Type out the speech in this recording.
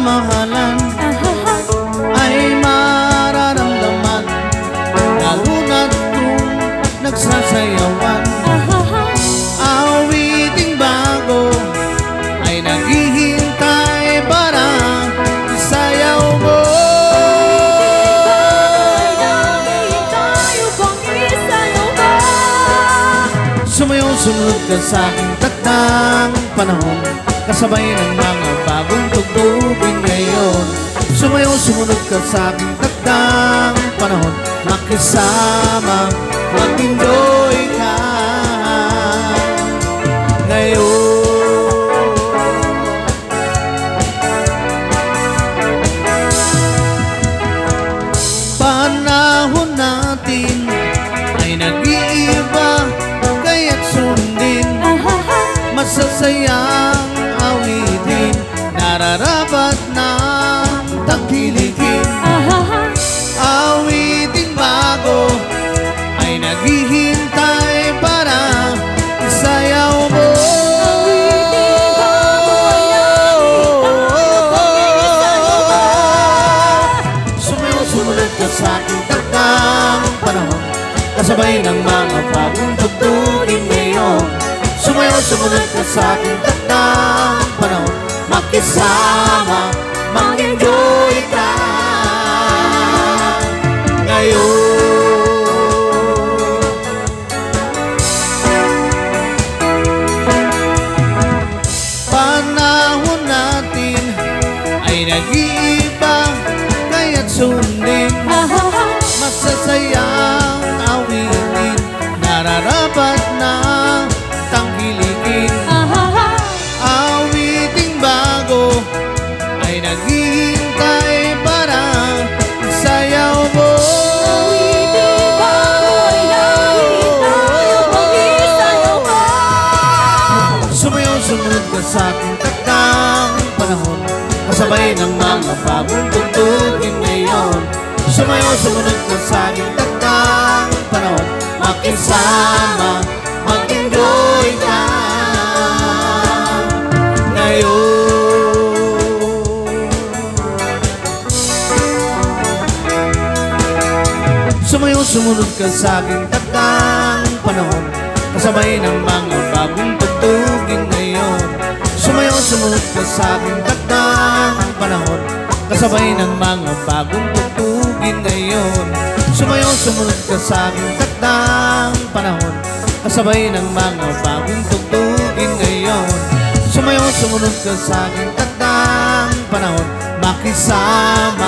pagmamahalan ay mararamdaman, lalo na't kung nagsasayawan. Awiting bago ay naghihintay para isayaw mo. Sumayaw, sumunod ka sa aking takdang panahon, kasabay ng mga bagong tugtugin ngayon. Sumayaw, sumunod ka sa aking takdang panahon, makisama, mag-enjoy ka ngayon. Panahon natin ay nag-iiba, kaya't sundin masasayang awitin, nararapat ng tangkilikin. Awiting bago ay naghihintay para isayaw mo. Sumayaw, sumunod ka sa aking takdang panahon, kasabay ng mga bagong tugtugin ngayon. Sumayaw, sumunod ka sa aking takdang panahon, makisama, mag-enjoy ka ngayon. Panahon natin ay nag-iiba, kaya't sundin masasayang awitin, nararapat na tangkilikin. Awiting bago ay naghihintay para isayaw mo. Sumayaw, sumunod ka sa aking takdang panahon, kasabay ng mga bagong tugtugin ngayon. Sumayaw, sumunod ka sa aking takdang panahon, makisama, mag-enjoy ka ngayon. Sumayaw, sumunod ka sa aking takdang panahon, kasabay ng mga bagong tugtugin ngayon. Sumayaw, sumunod ka sa aking takdang panahon, kasabay ng mga bagong tugtugin ngayon. Sumayaw, sumunod ka sa aking takdang panahon, kasabay ng mga bagong tugtugin ngayon. Sumayaw, sumunod ka sa aking takdang panahon, makisama,